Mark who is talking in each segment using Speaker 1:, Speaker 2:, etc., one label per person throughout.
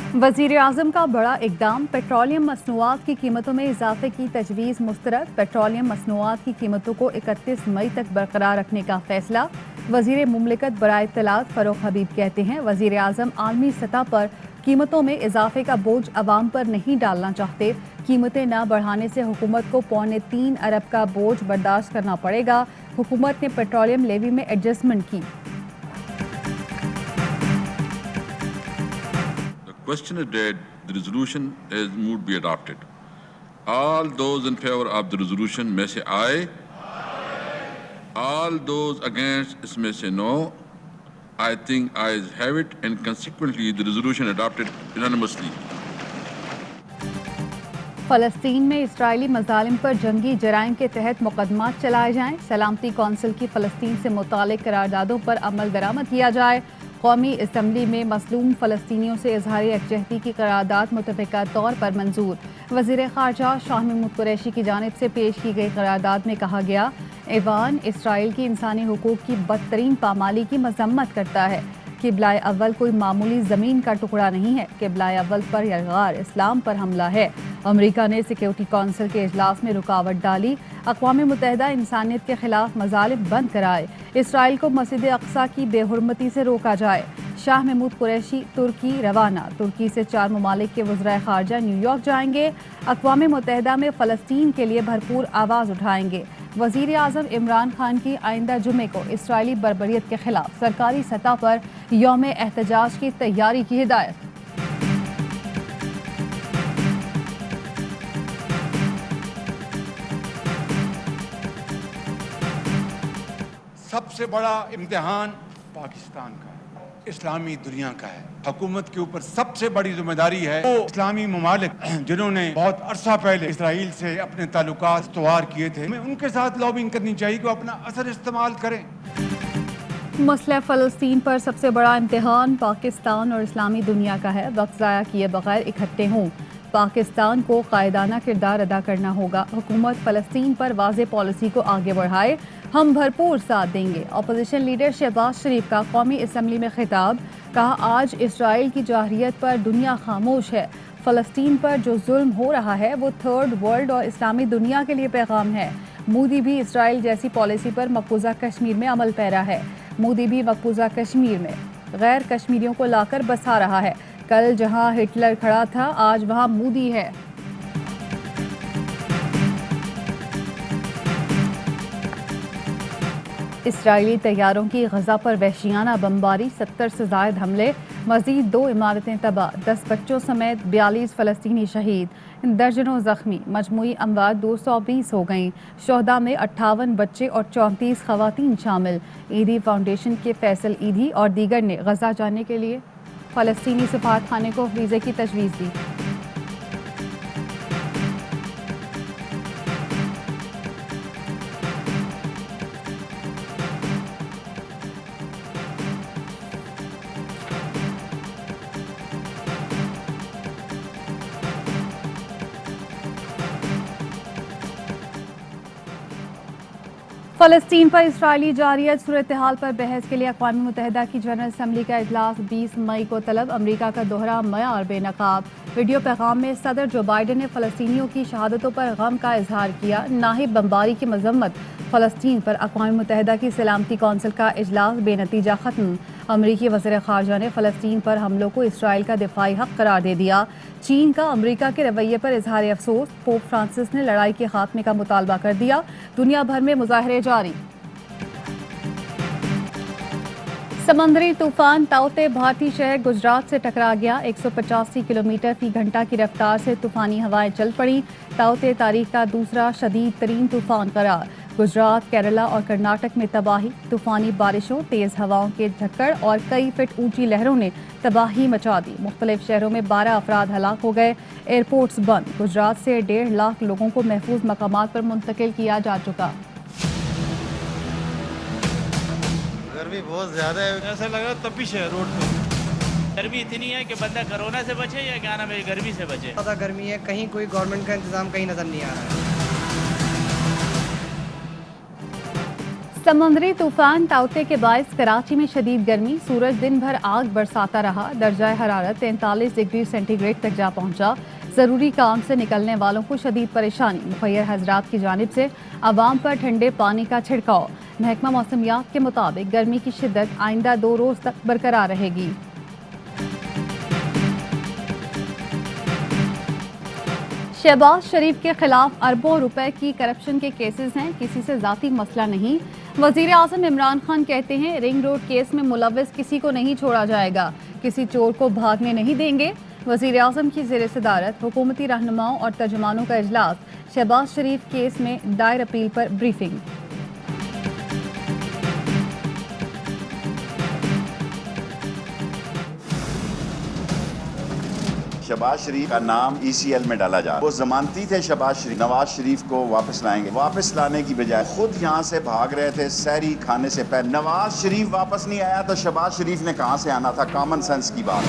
Speaker 1: वज़ीर आज़म का बड़ा इक़दाम, पेट्रोलियम मसनूआत की कीमतों में इजाफे की तजवीज़ मुस्तरद। पेट्रोलियम मसनूआत की कीमतों को 31 मई तक बरकरार रखने का फैसला। वज़ीर मुमलिकत बराए इत्तलात फ़रूख हबीब कहते हैं, वज़ीर आज़म आलमी सतह पर कीमतों में इजाफे का बोझ अवाम पर नहीं डालना चाहते। कीमतें न बढ़ाने से हुकूमत को 3.25 अरब का बोझ बर्दाश्त करना पड़ेगा। हुकूमत ने पेट्रोलियम लेवी में एडजस्टमेंट की।
Speaker 2: Question is that the resolution is moved be adopted. All those in favor of the resolution may say aye. All those against may say no. I think ayes have it, and consequently the resolution adopted unanimously.
Speaker 1: फ़लस्तीन में Israeli मज़ालिम पर जंगी जराइम के तहत मुकदमात चलाए जाएं। सलामती council की फ़लस्तीन से मुतालिक करारदादों पर अमल दरामद किया जाए। कौमी असम्बली में मसलूम फ़लस्तीनियों से इजहार यकजहती की करारदाद मुतफ़िका तौर पर मंजूर। वज़ीर ख़ारजा शाह महमूद कुरैशी की जानिब से पेश की गई करारदाद में कहा गया, ऐवान इसराइल की इंसानी हुकूक की बदतरीन पामाली की मजम्मत करता है। किबलाए अव्वल कोई मामूली ज़मीन का टुकड़ा नहीं है। किबलाए अव्वल पर यलगार इस्लाम पर हमला है। अमेरिका ने सिक्योरिटी कौंसिल के इजलास में रुकावट डाली। अक़वाम मुत्तहिदा इंसानियत के खिलाफ मज़ालिम बंद कराए। इसराइल को मस्जिद अक़सा की बेहुरमती से रोका जाए। शाह महमूद कुरैशी तुर्की रवाना। तुर्की से 4 ममालिक के वज़राए ख़ारजा न्यूयॉर्क जाएंगे। अक़वाम मुत्तहिदा में फ़लस्तीन के लिए भरपूर आवाज़ उठाएंगे। वज़ीर आज़म इमरान खान की आइंदा जुमे को इसराइली बर्बरियत के खिलाफ सरकारी सतह पर यौम एहतजाज की तैयारी की हिदायत।
Speaker 3: सबसे बड़ा इम्तिहान पाकिस्तान का है, इस्लामी दुनिया का है। हुकूमत के ऊपर सबसे बड़ी जिम्मेदारी है वो इस्लामी ममालिक जिन्होंने बहुत अरसा पहले इसराइल से अपने ताल्लुकात इस्तवार किए थे, हमें उनके साथ लॉबिंग करनी चाहिए कि अपना असर इस्तेमाल करें।
Speaker 1: मसला फ़लस्तीन पर सबसे बड़ा इम्तिहान पाकिस्तान और इस्लामी दुनिया का है। वक्त ज़ाया किए बगैर इकट्ठे हों। पाकिस्तान को कायदाना किरदार अदा करना होगा। हुकूमत फ़लस्तीन पर वाज़ेह पॉलिसी को आगे बढ़ाए, हम भरपूर साथ देंगे। अपोजिशन लीडर शहबाज शरीफ का कौमी असम्बली में खिताब, कहा आज इसराइल की जाहिरियत पर दुनिया खामोश है। फ़लस्तीन पर जो जुल्म हो रहा है वो थर्ड वर्ल्ड और इस्लामी दुनिया के लिए पैगाम है। मोदी भी इसराइल जैसी पॉलिसी पर मकबूजा कश्मीर में अमल पैरा है। मोदी भी मकबूजा कश्मीर में गैर कश्मीरियों को लाकर बसा रहा है। कल जहां हिटलर खड़ा था, आज वहां मोदी है। इसराइली तैयारों की गजा पर वहशियाना बमबारी, 70 से ज़ायद हमले, मज़ीद 2 इमारतें तबाह, 10 बच्चों समेत 42 फ़लस्तीनी शहीद, दर्जनों जख्मी, मजमूई अमवात 220 हो गईं। शोहदा में 58 बच्चे और 34 ख़वातीन शामिल। ईदी फाउंडेशन के फैसल ईदी और दीगर ने गजा जाने के लिए फ़लस्तीनी सफारत खाने को वीज़े की तजवीज़ दी। फ़लस्तीन पर इसराइली जारियत सूरत हाल पर बहस के लिए अक़वाम मुत्तहिदा की जनरल असम्बली का इजलास 20 मई को तलब। अमरीका का दोहरा मयार बेनकाब। वीडियो पैगाम में सदर जो बाइडन ने फ़लस्तीनियों की शहादतों पर गम का इजहार किया। नाहिब बमबारी की मजम्मत। फ़लस्तीन पर अक़वाम मुत्तहिदा की सलामती कौंसिल का इजलास बेनतीजा ख़त्म। अमरीकी वज़ीर ख़ारजा ने फ़लस्तीन पर हमलों को इसराइल का दिफाई हक़ करार दे दिया। चीन का अमरीका के रवैये पर इजहार अफसोस। पोप फ्रांसिस ने लड़ाई के खात्मे का मुतालबा कर दिया। दुनिया भर में मुजाहरे जारी। समंदरी तूफान ताउते भारतीय शहर गुजरात से टकरा गया। 185 किलोमीटर फी घंटा की रफ्तार से तूफानी हवाएं चल पड़ी। ताउते तारीख का दूसरा शदीद तरीन तूफान करार। गुजरात, केरला और कर्नाटक में तबाही। तूफानी बारिशों, तेज हवाओं के झक्कड़ और कई फीट ऊंची लहरों ने तबाही मचा दी। मुख्तलिफ शहरों में 12 अफराद हलाक हो गए। एयरपोर्ट्स बंद। गुजरात से 1.5 लाख लोगों को महफूज मकामात पर मुंतकिल किया जा चुका।
Speaker 4: गर्मी बहुत ज़्यादा है,
Speaker 5: ऐसा लग रहा है तपिश है रोड पे। गर्मी इतनी है कि बंदा कोरोना से बचे या क्या नाम है गर्मी से बचे।
Speaker 4: ज़्यादा गर्मी है, कहीं कोई गवर्नमेंट का इंतजाम कहीं नज़र नहीं आ रहा है।
Speaker 1: समुद्री तूफान ताउते के बायस कराची में शदीद गर्मी, सूरज दिन भर आग बरसाता रहा। दर्जा हरारत 43 डिग्री सेंटीग्रेड तक जा पहुंचा। जरूरी काम से निकलने वालों को शदीद परेशानी। मुखैर हजरात की जानिब से आवाम पर ठंडे पानी का छिड़काव। महकमा मौसमियात के मुताबिक गर्मी की शिद्दत आइंदा 2 रोज तक बरकरार रहेगी। शहबाज शरीफ के खिलाफ अरबों रुपए की करप्शन के केसेस हैं, किसी से जाती मसला नहीं। वजीर आजम इमरान खान कहते हैं रिंग रोड केस में मुलव्वस किसी को नहीं छोड़ा जाएगा, किसी चोर को भागने नहीं देंगे। वजीर आजम की ज़ेर सदारत हुकूमती रहनुमाओं और तर्जुमानों का इजलास। शहबाज शरीफ केस में दायर अपील पर ब्रीफिंग।
Speaker 6: शहबाज शरीफ का नाम ECL में डाला जा रहा है। वो जमानती थे शहबाज शरीफ, नवाज शरीफ को वापस लाएंगे। वापस लाने की बजाय खुद यहाँ से भाग रहे थे सहरी खाने से पहले। नवाज शरीफ वापस नहीं आया तो शहबाज शरीफ ने कहाँ से आना था? कॉमन सेंस की बात।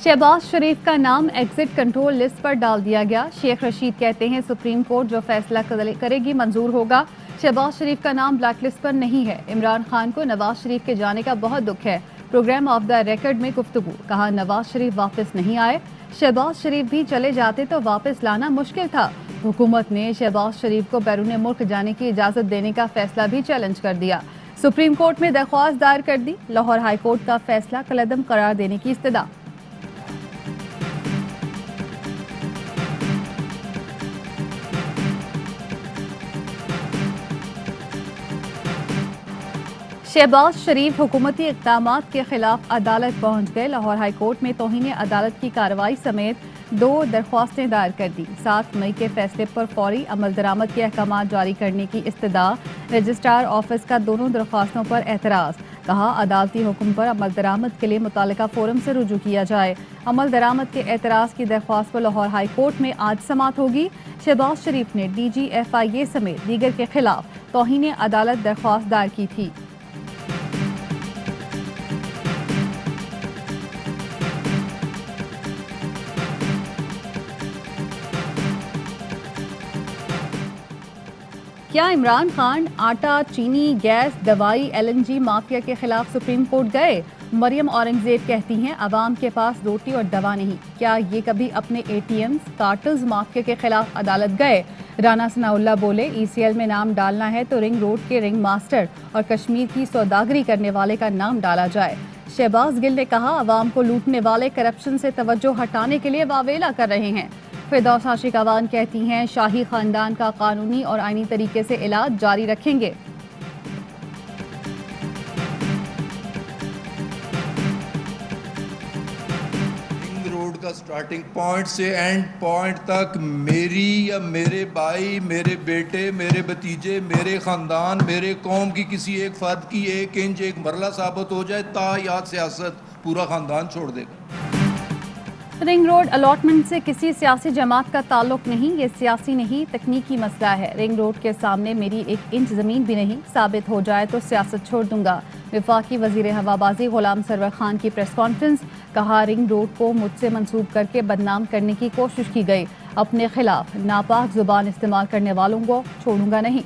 Speaker 1: शहबाज शरीफ का नाम एग्जिट कंट्रोल लिस्ट पर डाल दिया गया। शेख रशीद कहते हैं सुप्रीम कोर्ट जो फैसला करेगी मंजूर होगा। शहबाज शरीफ का नाम ब्लैक लिस्ट पर नहीं है। इमरान खान को नवाज शरीफ के जाने का बहुत दुख है। प्रोग्राम ऑफ द रिकॉर्ड में गुफ्तगू, कहा नवाज शरीफ वापस नहीं आए। शहबाज शरीफ भी चले जाते तो वापस लाना मुश्किल था। हुकूमत ने शहबाज शरीफ को बैरून मुल्क जाने की इजाज़त देने का फैसला भी चैलेंज कर दिया। सुप्रीम कोर्ट में दरख्वास्त दायर कर दी। लाहौर हाई कोर्ट का फैसला कलअदम करार देने की इस्तदा। शहबाज शरीफ हुकूमती इक़दामात के खिलाफ अदालत पहुंच गए। लाहौर हाई कोर्ट में तौहीन अदालत की कार्रवाई समेत 2 दरख्वास्तें दायर कर दी। 7 मई के फैसले पर फौरी अमल दरामद के अहकाम जारी करने की इस्तदा। रजिस्ट्रार ऑफिस का दोनों दरख्वास्तों पर एतराज़, कहा अदालती हुक्म पर अमल दरामद के लिए मुतालिका फोरम से रुजू किया जाए। अमल दरामद के एतराज़ की दरख्वास्त पर लाहौर हाई कोर्ट में आज समाअत होगी। शहबाज शरीफ ने DGFIA समेत दीगर के खिलाफ तौहीन अदालत दरख्वास्त दायर की थी। क्या इमरान खान आटा, चीनी, गैस, दवाई, LNG माफिया के खिलाफ सुप्रीम कोर्ट गए? मरियम औरंगजेब कहती हैं अवाम के पास रोटी और दवा नहीं। क्या ये कभी अपने ATMs, कार्टल्स माफिया के खिलाफ अदालत गए? राना सनाउल्लाह बोले ECL में नाम डालना है तो रिंग रोड के रिंग मास्टर और कश्मीर की सौदागरी करने वाले का नाम डाला जाए। शहबाज गिल ने कहा अवाम को लूटने वाले करप्शन से तवज्जो हटाने के लिए वावेला कर रहे हैं। फिरदौस आशिक अवान कहती हैं शाही खानदान का कानूनी और आईनी तरीके से इलाज जारी रखेंगे।
Speaker 7: रिंग रोड का स्टार्टिंग पॉइंट से एंड पॉइंट तक मेरी या मेरे भाई, मेरे बेटे, मेरे भतीजे, मेरे खानदान, मेरे कौम की किसी एक फर्द की 1 इंच एक मरला साबित हो जाए ता याद सियासत पूरा खानदान छोड़ देगा।
Speaker 1: रिंग रोड अलॉटमेंट से किसी सियासी जमात का ताल्लुक नहीं, ये सियासी नहीं तकनीकी मसला है। रिंग रोड के सामने मेरी 1 इंच ज़मीन भी नहीं, साबित हो जाए तो सियासत छोड़ दूंगा। वफाकी वजीर हवाबाजी गुलाम सरवर खान की प्रेस कॉन्फ्रेंस, कहा रिंग रोड को मुझसे मंसूब करके बदनाम करने की कोशिश की गई। अपने खिलाफ नापाक जुबान इस्तेमाल करने वालों को छोड़ूंगा नहीं।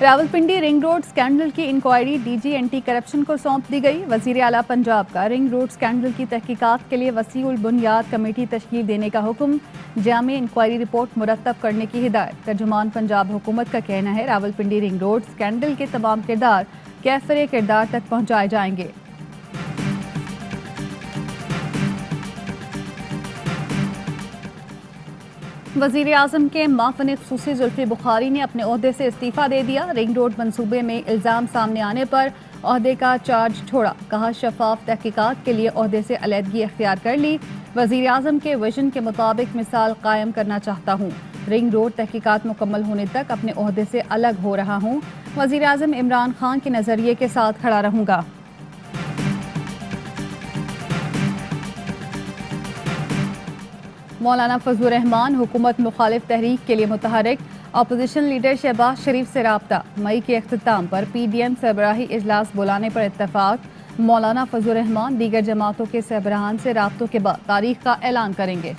Speaker 1: रावलपिंडी रिंग रोड स्कैंडल की इंक्वायरी DG एंटी करप्शन को सौंप दी गई। वजीर आला पंजाब का रिंग रोड स्कैंडल की तहकीकात के लिए वसीउल बुनियाद कमेटी तश्कील देने का हुक्म। जामे इंक्वायरी रिपोर्ट मुरतब करने की हिदायत। तर्जुमान पंजाब हुकूमत का कहना है रावलपिंडी रिंग रोड स्कैंडल के तमाम किरदार कैफरे किरदार तक पहुँचाए जाएंगे। वज़ीर आज़म के माफ़न ख़ुसूसी ज़ुल्फ़ी बुखारी ने अपने ओहदे से इस्तीफ़ा दे दिया। रिंग रोड मंसूबे में इल्ज़ाम सामने आने पर ओहदे का चार्ज छोड़ा, कहा शफाफ तहकीकात के लिए ओहदे से अलहदगी इख्तियार कर ली। वज़ीर आज़म के विजन के मुताबिक मिसाल कायम करना चाहता हूँ। रिंग रोड तहकीकात मुकम्मल होने तक अपने ओहदे से अलग हो रहा हूँ। वज़ीर आज़म इमरान खान के नज़रिए के साथ खड़ा रहूँगा। मौलाना फजलुर रहमान हुकूमत मुखालिफ तहरीक के लिए मुतहरिक। अपोजिशन लीडर शहबाज शरीफ से राब्ता। मई के अख्ताम पर PDM सरबराही इजलास बुलाने पर इत्तफाक। मौलाना फजलुर रहमान दीगर जमातों के सरबराहान से राब्तों के बाद तारीख का ऐलान करेंगे।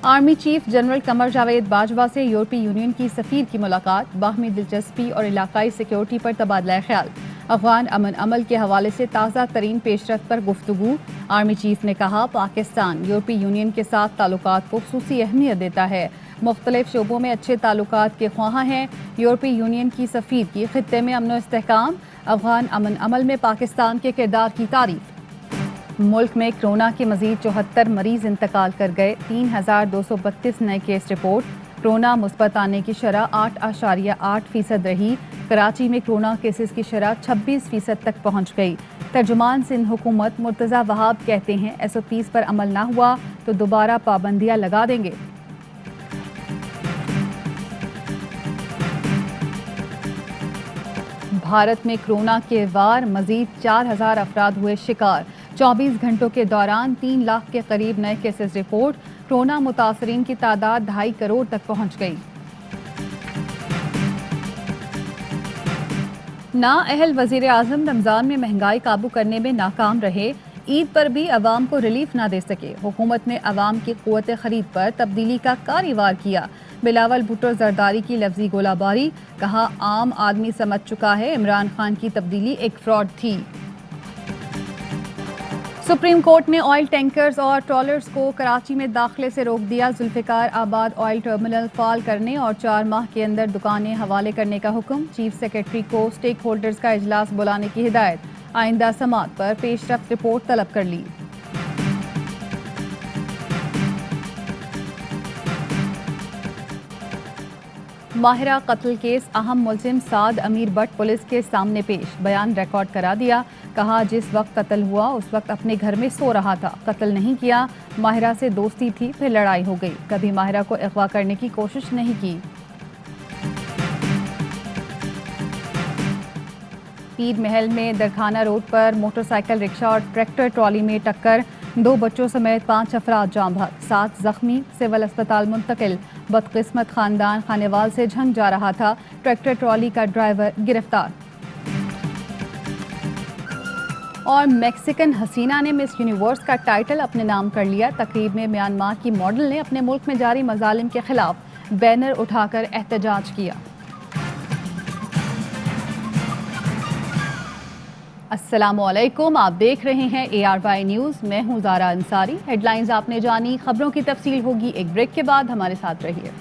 Speaker 1: Army chief general Qamar Javed Bajwa से यूरोपीय यूनियन की सफीर की मुलाकात। बाहमी दिलचस्पी और इलाकाई सिक्योरिटी पर तबादला ख्याल। अफगान अमन अमल के हवाले से ताज़ा तरीन पेशरफ्त पर गुफ्तगू। आर्मी चीफ ने कहा पाकिस्तान यूरोपीय यूनियन के साथ ताल्लुकात को खुसूसी अहमियत देता है। मुख्तलिफ शोबों में अच्छे ताल्लुकात के ख्वाह हैं। यूरोपीय यूनियन की सफीर की खित्ते में अमन इस्तेहकाम। अफगान अमन अमल में पाकिस्तान के किरदार की तारीफ। मुल्क में कोरोना के मजीद 74 मरीज इंतकाल कर गए। 3232 नए केस रिपोर्ट। कोरोना मुस्बत आने की शरह 8.8% रही। कराची में कोरोना केसेस की शरह 26% तक पहुंच गई। तर्जुमान सिंध हुकूमत मुर्तज़ा वहाब कहते हैं SOPs पर अमल ना हुआ तो दोबारा पाबंदियां लगा देंगे। भारत में कोरोना के वार मजीद 4000 अफराद हुए शिकार। 24 घंटों के दौरान 3 लाख के करीब नए केसेस रिपोर्ट। कोरोना मुतासरीन की तादाद 2.5 करोड़ तक पहुंच गई। नाअहल वजीर आजम रमजान में महंगाई काबू करने में नाकाम रहे। ईद पर भी अवाम को रिलीफ ना दे सके। हुकूमत ने अवाम की क़ुव्वत खरीद पर तब्दीली का कारीवार किया। बिलावल भुट्टो जरदारी की लफ्जी गोलाबारी। कहा आम आदमी समझ चुका है इमरान खान की तब्दीली एक फ्रॉड थी। सुप्रीम कोर्ट ने ऑयल टैंकर्स और ट्रॉलर्स को कराची में दाखिले से रोक दिया। जुल्फिकार आबाद ऑयल टर्मिनल फाल करने और 4 माह के अंदर दुकानें हवाले करने का हुक्म। चीफ सेक्रेटरी को स्टेक होल्डर्स का इजलास बुलाने की हिदायत। आइंदा समात पर पेशरफ्त रिपोर्ट तलब कर ली। माहिरा कत्ल केस अहम मुलजिम साद अमीर भट्ट पुलिस के सामने पेश। बयान रिकॉर्ड करा दिया। कहा जिस वक्त कत्ल हुआ उस वक्त अपने घर में सो रहा था। कत्ल नहीं किया। माहिरा से दोस्ती थी फिर लड़ाई हो गई। कभी माहिरा को अगवा करने की कोशिश नहीं की। पीर महल में दरखाना रोड पर मोटरसाइकिल रिक्शा और ट्रैक्टर ट्रॉली में टक्कर। 2 बच्चों समेत 5 अफराद जाम बहक। 7 जख्मी। सिविल अस्पताल मुंतकिल। बदकिस्मत खानदान खानेवाल से झंग जा रहा था। ट्रैक्टर ट्रॉली का ड्राइवर गिरफ्तार। और मैक्सिकन हसीना ने मिस यूनिवर्स का टाइटल अपने नाम कर लिया। तकरीब में म्यांमार की मॉडल ने अपने मुल्क में जारी मजालिम के खिलाफ बैनर उठाकर एहतजाज किया। अस्सलामुअलैकुम, आप देख रहे हैं ARY न्यूज़। मैं हूं ज़ारा अंसारी। हेडलाइंस आपने जानी, खबरों की तफसील होगी एक ब्रेक के बाद। हमारे साथ रहिए।